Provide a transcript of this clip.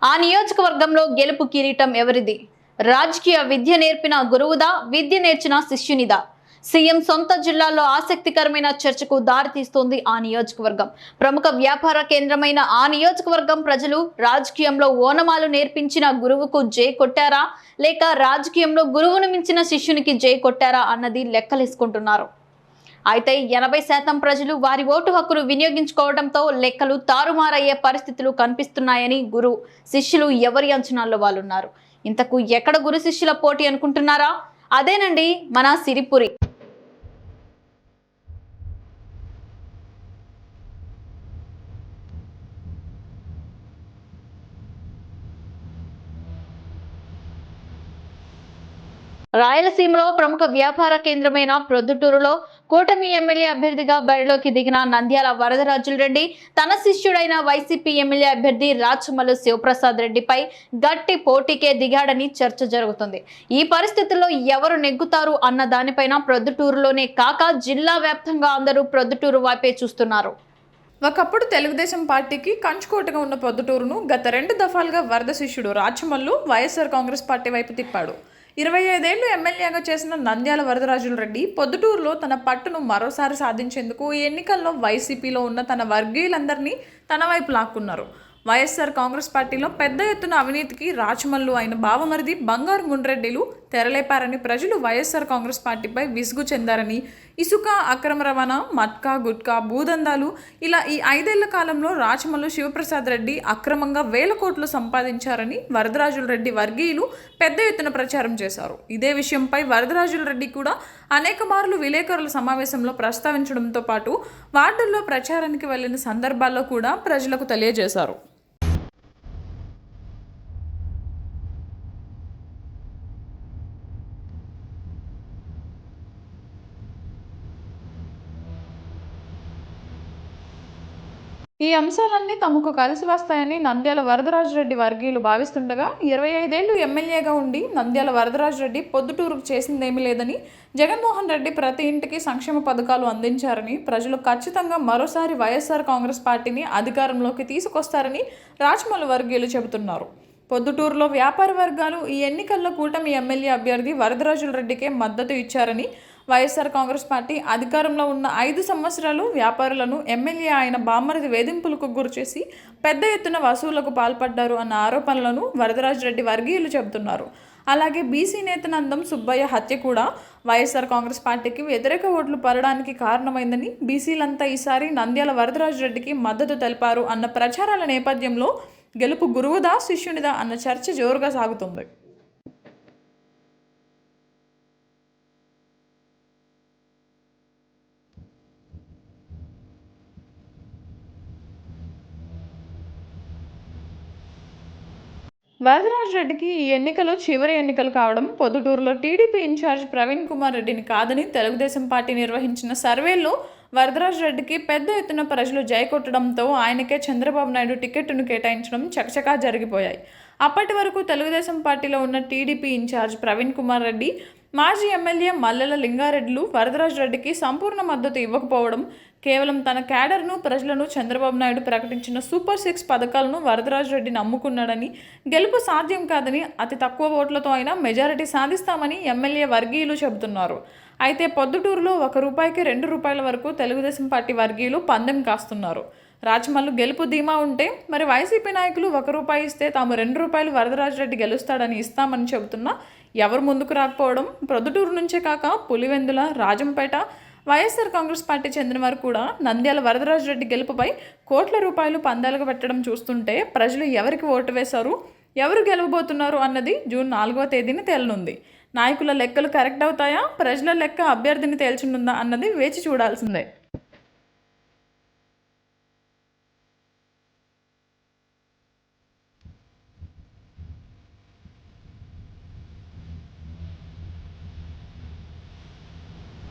ఆ నియోజకవర్గంలో గెలుపు కిరీటం ఎవరిది? రాజకీయ విద్య నేర్పిన గురువుదా, విద్య నేర్చిన శిష్యునిదా? సీఎం సొంత జిల్లాలో ఆసక్తికరమైన చర్చకు దారితీస్తోంది ఆ నియోజకవర్గం. ప్రముఖ వ్యాపార కేంద్రమైన ఆ నియోజకవర్గం ప్రజలు రాజకీయంలో ఓనమాలు నేర్పించిన గురువుకు జై కొట్టారా, లేక రాజకీయంలో గురువును మించిన శిష్యునికి జై కొట్టారా అన్నది లెక్కలేసుకుంటున్నారు. అయితే 80% ప్రజలు వారి ఓటు హక్కును వినియోగించుకోవడంతో లెక్కలు తారుమారయ్యే పరిస్థితులు కనిపిస్తున్నాయని గురు శిష్యులు ఎవరి అంచనాల్లో వాళ్ళున్నారు. ఇంతకు ఎక్కడ గురు శిష్యుల పోటీ అనుకుంటున్నారా? అదేనండి మన సిరిపురి. రాయలసీమలో ప్రముఖ వ్యాపార కేంద్రమైన ప్రొద్దుటూరులో కూటమి ఎమ్మెల్యే అభ్యర్థిగా బరిలోకి దిగిన నంద్యాల వరదరాజుల రెడ్డి తన శిష్యుడైన వైసీపీ ఎమ్మెల్యే అభ్యర్థి రాచమల్లు శివప్రసాద్ రెడ్డిపై గట్టి పోటీకే దిగాడని చర్చ జరుగుతుంది. ఈ పరిస్థితుల్లో ఎవరు నెగ్గుతారు అన్న దానిపైన ప్రొద్దుటూరులోనే కాక జిల్లా వ్యాప్తంగా అందరూ ప్రొద్దుటూరు వైపే చూస్తున్నారు. ఒకప్పుడు తెలుగుదేశం పార్టీకి కంచుకోటగా ఉన్న ప్రొద్దుటూరును గత 2 దఫాలుగా వరద శిష్యుడు రాచమల్లు వైఎస్ఆర్ కాంగ్రెస్ పార్టీ వైపు తిప్పాడు. 25 ఏళ్లు ఎమ్మెల్యేగా చేసిన నంద్యాల వరదరాజుల రెడ్డి పొద్దుటూరులో తన పట్టును మరోసారి సాధించేందుకు ఈ ఎన్నికల్లో వైసీపీలో ఉన్న తన వర్గీయులందరినీ తన వైపు లాక్కున్నారు. వైఎస్ఆర్ కాంగ్రెస్ పార్టీలో పెద్ద ఎత్తున అవినీతికి రాచమల్లు అయిన బావమరిది బంగారు గుండ్రెడ్డిలు తెరలేపారని ప్రజలు వైఎస్ఆర్ కాంగ్రెస్ పార్టీపై విసుగు చెందారని, ఇసుక అక్రమ రవాణా, మట్కా గుట్కా భూదందాలు ఇలా ఈ 5 ఏళ్ల కాలంలో రాచమల్లు శివప్రసాద్ రెడ్డి అక్రమంగా 1000 కోట్లు సంపాదించారని వరదరాజుల రెడ్డి వర్గీయులు పెద్ద ఎత్తున ప్రచారం చేశారు. ఇదే విషయంపై వరదరాజుల రెడ్డి కూడా అనేక మార్లు విలేకరుల సమావేశంలో ప్రస్తావించడంతో పాటు వార్డుల్లో ప్రచారానికి వెళ్లిన సందర్భాల్లో కూడా ప్రజలకు తెలియజేశారు. ఈ అంశాలన్నీ తమకు కలిసి వస్తాయని నంద్యాల వరదరాజరెడ్డి వర్గీయులు భావిస్తుండగా 25 ఏళ్లు ఎమ్మెల్యేగా ఉండి నంద్యాల వరదరాజరెడ్డి పొద్దుటూరుకు చేసిందేమీ లేదని, జగన్మోహన్ రెడ్డి ప్రతి ఇంటికి సంక్షేమ పథకాలు అందించారని, ప్రజలు ఖచ్చితంగా మరోసారి వైఎస్ఆర్ కాంగ్రెస్ పార్టీని అధికారంలోకి తీసుకొస్తారని రాచమల్లు వర్గీయులు చెబుతున్నారు. పొద్దుటూరులో వ్యాపార వర్గాలు ఈ ఎన్నికల్లో కూటమి ఎమ్మెల్యే అభ్యర్థి వరదరాజుల రెడ్డికే మద్దతు ఇచ్చారని, వైఎస్ఆర్ కాంగ్రెస్ పార్టీ అధికారంలో ఉన్న 5 సంవత్సరాలు వ్యాపారులను ఎమ్మెల్యే ఆయన బామ్మరిది వేధింపులకు గురిచేసి పెద్ద ఎత్తున వసూళ్లకు పాల్పడ్డారు అన్న ఆరోపణలను వరదరాజరెడ్డి వర్గీయులు చెబుతున్నారు. అలాగే బీసీ నేత నందం సుబ్బయ్య హత్య కూడా వైఎస్ఆర్ కాంగ్రెస్ పార్టీకి వ్యతిరేక ఓట్లు పడడానికి కారణమైందని, బీసీలంతా ఈసారి నంద్యాల వరదరాజరెడ్డికి మద్దతు తెలిపారు అన్న ప్రచారాల నేపథ్యంలో గెలుపు గురువుదా శిష్యునిదా అన్న చర్చ జోరుగా సాగుతుంది. వరదరాజరెడ్డికి ఈ ఎన్నికలు చివరి ఎన్నికలు కావడం, పొద్దుటూరులో టీడీపీ ఇన్ఛార్జ్ ప్రవీణ్ కుమార్ రెడ్డిని కాదని తెలుగుదేశం పార్టీ నిర్వహించిన సర్వేల్లో వరదరాజరెడ్డికి పెద్ద ఎత్తున ప్రజలు జై కొట్టడంతో ఆయనకే చంద్రబాబు నాయుడు టికెట్ను కేటాయించడం చకచకా జరిగిపోయాయి. అప్పటి వరకు తెలుగుదేశం పార్టీలో ఉన్న టీడీపీ ఇన్ఛార్జ్ ప్రవీణ్ కుమార్ రెడ్డి, మాజీ ఎమ్మెల్యే మల్లెల లింగారెడ్డిలు వరదరాజరెడ్డికి సంపూర్ణ మద్దతు ఇవ్వకపోవడం, కేవలం తన క్యాడర్ను, ప్రజలను చంద్రబాబు నాయుడు ప్రకటించిన సూపర్ 6 పథకాలను వరదరాజరెడ్డి నమ్ముకున్నాడని, గెలుపు సాధ్యం కాదని, అతి తక్కువ ఓట్లతో అయినా మెజారిటీ సాధిస్తామని ఎమ్మెల్యే వర్గీయులు చెబుతున్నారు. అయితే పొద్దుటూరులో ₹1కి ₹2 వరకు తెలుగుదేశం పార్టీ వర్గీయులు పందెం కాస్తున్నారు. రాచమల్లు గెలుపు ధీమా ఉంటే మరి వైసీపీ నాయకులు ₹1 ఇస్తే తాము ₹2 వరదరాజరెడ్డి గెలుస్తాడని ఇస్తామని చెబుతున్నా ఎవరు ముందుకు రాకపోవడం, ప్రొద్దుటూరు నుంచే కాక పులివెందుల, రాజంపేట, వైఎస్ఆర్ కాంగ్రెస్ పార్టీ చెందిన వారు కూడా నంద్యాల వరదరాజరెడ్డి గెలుపుపై కోట్ల రూపాయలు పందాలుగా పెట్టడం చూస్తుంటే ప్రజలు ఎవరికి ఓటు వేశారు, ఎవరు గెలవబోతున్నారు అన్నది జూన్ 4వ తేదీన తేలనుంది. నాయకుల లెక్కలు కరెక్ట్ అవుతాయా, ప్రజల లెక్క అభ్యర్థిని తేల్చనుందా అన్నది వేచి చూడాల్సిందే.